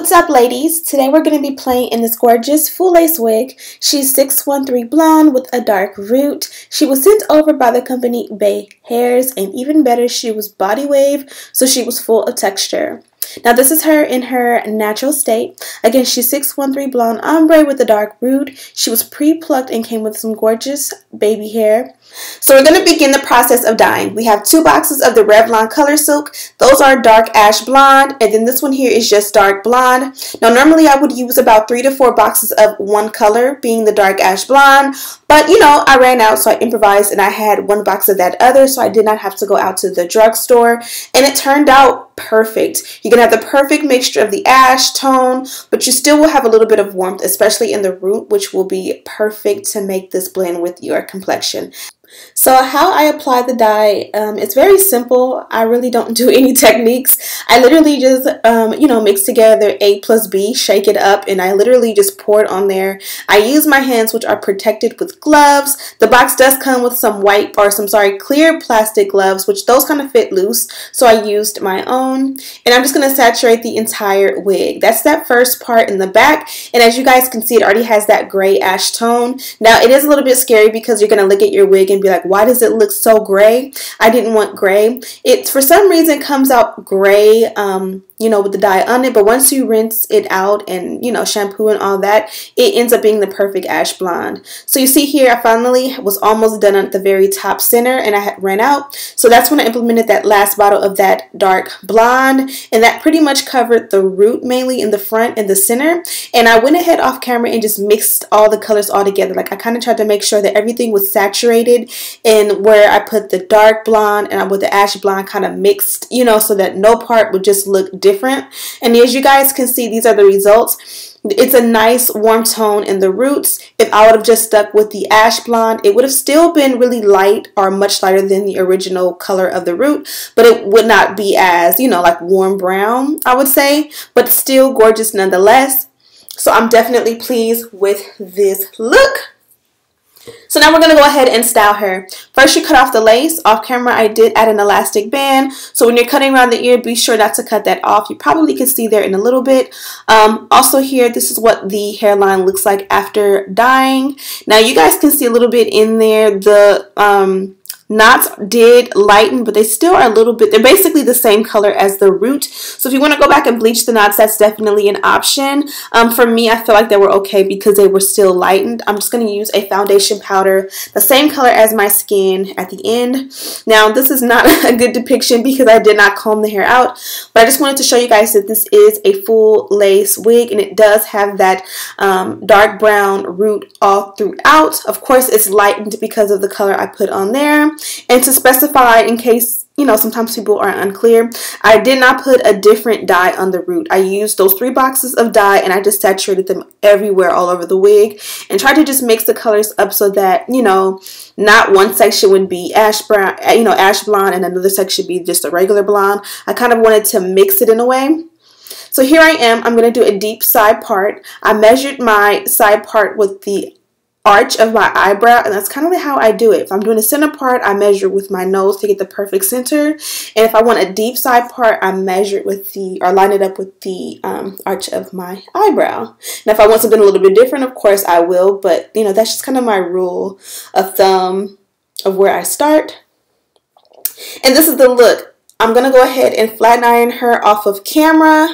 What's up, ladies? Today we're going to be playing in this gorgeous full lace wig. She's 613 blonde with a dark root. She was sent over by the company Beahairs, and even better, she was body wave, so she was full of texture. Now this is her in her natural state. Again, she's 613 blonde ombre with a dark root. She was pre-plucked and came with some gorgeous baby hair. So we're going to begin the process of dyeing. We have 2 boxes of the Revlon Color Silk. Those are dark ash blonde, and then this one here is just dark blonde. Now normally I would use about 3 to 4 boxes of one color, being the dark ash blonde, but you know, I ran out, so I improvised and I had 1 box of that other, so I did not have to go out to the drugstore, and it turned out perfect. You're going to have the perfect mixture of the ash tone, but you still will have a little bit of warmth, especially in the root, which will be perfect to make this blend with your complexion. So how I apply the dye, it's very simple. I really don't do any techniques. I literally just, mix together A plus B, shake it up, and I literally just pour it on there. I use my hands, which are protected with gloves. The box does come with some clear plastic gloves, which those kind of fit loose, so I used my own. And I'm just going to saturate the entire wig. That's that first part in the back, and as you guys can see, it already has that gray ash tone. Now, it is a little bit scary because you're going to look at your wig and be like, why does it look so gray? I didn't want gray. It for some reason comes out gray, with the dye on it, but once you rinse it out and shampoo and all that, it ends up being the perfect ash blonde. So you see here, I finally was almost done at the very top center, and I had ran out, so that's when I implemented that last bottle of that dark blonde, and that pretty much covered the root mainly in the front and the center. And I went ahead off camera and just mixed all the colors all together. Like, I kind of tried to make sure that everything was saturated, and where I put the dark blonde and with the ash blonde kind of mixed, so that no part would just look different. And as you guys can see, these are the results. It's a nice warm tone in the roots. If I would have just stuck with the ash blonde, it would have still been really light, or much lighter than the original color of the root, but it would not be as, like warm brown, I would say, but still gorgeous nonetheless. So I'm definitely pleased with this look. So now we're going to go ahead and style her. First, you cut off the lace. Off camera, I did add an elastic band. So when you're cutting around the ear, be sure not to cut that off. You probably can see there in a little bit. Also here, this is what the hairline looks like after dyeing. Now you guys can see a little bit in there. The knots did lighten, but they still are a little bit, they're basically the same color as the root. So if you want to go back and bleach the knots, that's definitely an option. For me, I feel like they were okay because they were still lightened. I'm just going to use a foundation powder, the same color as my skin at the end. Now, this is not a good depiction because I did not comb the hair out, but I just wanted to show you guys that this is a full lace wig, and it does have that dark brown root all throughout. Of course, it's lightened because of the color I put on there. And to specify, in case, sometimes people are unclear, I did not put a different dye on the root. I used those 3 boxes of dye, and I just saturated them everywhere all over the wig and tried to just mix the colors up so that, not one section would be ash brown, ash blonde, and another section be just a regular blonde. I kind of wanted to mix it in a way. So here I am. I'm going to do a deep side part. I measured my side part with the arch of my eyebrow, and that's kind of how I do it. If I'm doing a center part, I measure with my nose to get the perfect center, and if I want a deep side part, I measure it with line it up with the arch of my eyebrow. Now if I want something a little bit different, of course I will, but that's just kind of my rule of thumb of where I start. And this is the look. I'm gonna go ahead and flat iron her off of camera.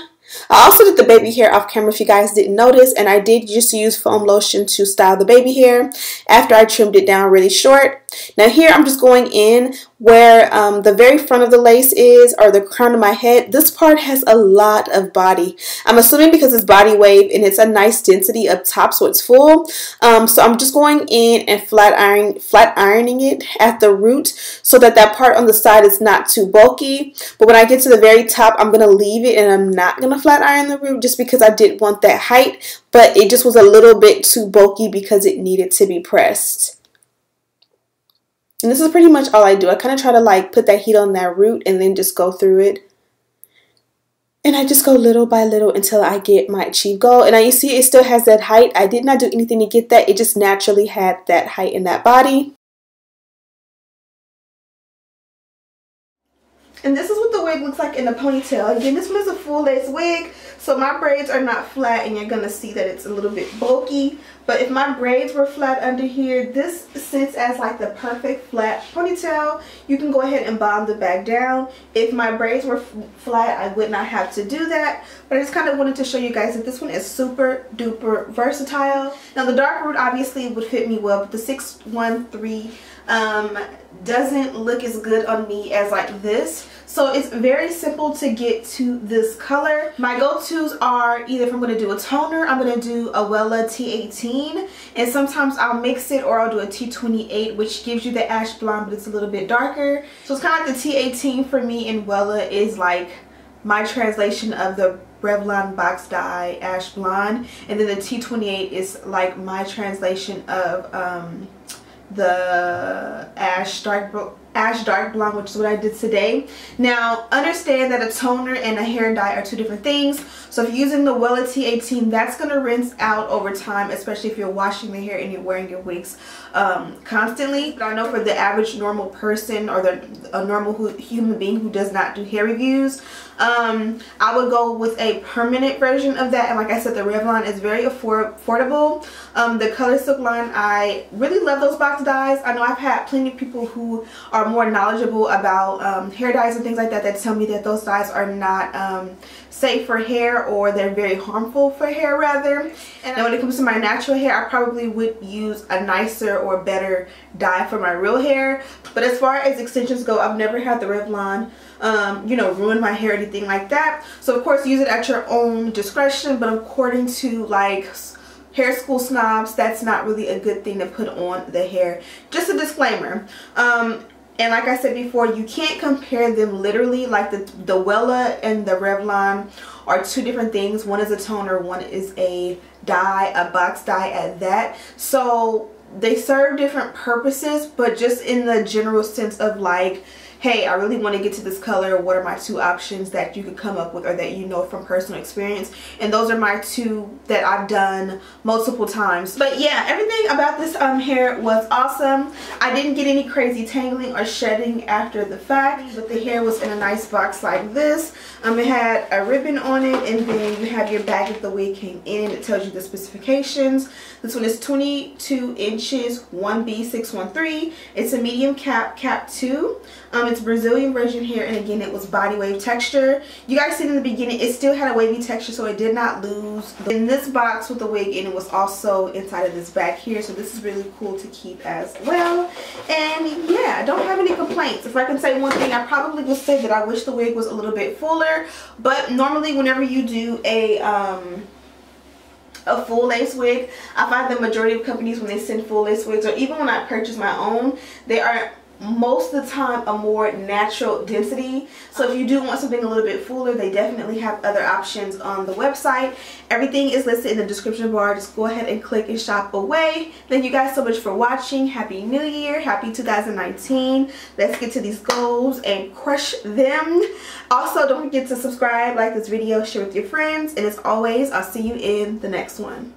I also did the baby hair off camera if you guys didn't notice, and I did just use foam lotion to style the baby hair after I trimmed it down really short. Now here I'm just going in where the very front of the lace is, or the crown of my head. This part has a lot of body. I'm assuming because it's body wave and it's a nice density up top, so it's full. So I'm just going in and flat ironing it at the root so that that part on the side is not too bulky. But when I get to the very top, I'm going to leave it, and I'm not going to flat iron the root just because I didn't want that height, but it just was a little bit too bulky because it needed to be pressed. And this is pretty much all I do. I kind of try to put that heat on that root and then just go through it. And I just go little by little until I get my achieved goal. And now you see it still has that height. I did not do anything to get that. It just naturally had that height in that body. And this is what the wig looks like in a ponytail. Again, this one is a full lace wig, so my braids are not flat, and you're gonna see that it's a little bit bulky. But if my braids were flat under here, this sits as like the perfect flat ponytail. You can go ahead and bomb the back down. If my braids were flat, I would not have to do that. But I just kind of wanted to show you guys that this one is super duper versatile. Now the dark root obviously would fit me well, but the 613 doesn't look as good on me as like this. So it's very simple to get to this color. My go-tos are either if I'm going to do a toner, I'm going to do a Wella T18, and sometimes I'll mix it, or I'll do a T28, which gives you the ash blonde, but it's a little bit darker. So it's kind of like the T18 for me, and Wella is like my translation of the Revlon box dye ash blonde, and then the T28 is like my translation of the ash dark blonde, which is what I did today. Now understand that a toner and a hair dye are two different things. So if you're using the Wella T18, that's going to rinse out over time, especially if you're washing the hair and you're wearing your wigs constantly. But I know for the average normal person, or a normal human being who does not do hair reviews, I would go with a permanent version of that. And like I said, the Revlon is very affordable. The Color Silk line, I really love those box dyes. I know I've had plenty of people who are more knowledgeable about hair dyes and things like that tell me that those dyes are not safe for hair, or they're very harmful for hair rather. And when it comes to my natural hair, I probably would use a nicer or better dye for my real hair. But as far as extensions go, I've never had the Revlon you know, ruin my hair or anything like that. So of course use it at your own discretion, but according to like hair school snobs, that's not really a good thing to put on the hair. Just a disclaimer. And like I said before, you can't compare them literally. Like the Wella and the Revlon are two different things. One is a toner, one is a dye, a box dye at that. So they serve different purposes, but just in the general sense of like, hey, I really want to get to this color, what are my two options that you could come up with, or that you know from personal experience. And those are my two that I've done multiple times. But yeah, everything about this hair was awesome. I didn't get any crazy tangling or shedding after the fact, but the hair was in a nice box like this. It had a ribbon on it, and then you have your bag that the wig came in. It tells you the specifications. This one is 22 inches, 1B613. It's a medium cap 2. It's Brazilian version hair, and again it was body wave texture. You guys seen in the beginning it still had a wavy texture, so it did not lose. In this box with the wig in, it was also inside of this bag here, so this is really cool to keep as well. And yeah, I don't have any complaints. If I can say one thing, I probably would say that I wish the wig was a little bit fuller, but normally whenever you do a full lace wig, I find the majority of companies, when they send full lace wigs, or even when I purchase my own, they are most of the time a more natural density. So if you do want something a little bit fuller, they definitely have other options on the website. Everything is listed in the description bar. Just go ahead and click and shop away. Thank you guys so much for watching. Happy New Year. Happy 2019. Let's get to these goals and crush them. Also, don't forget to subscribe, like this video, share with your friends, and as always, I'll see you in the next one.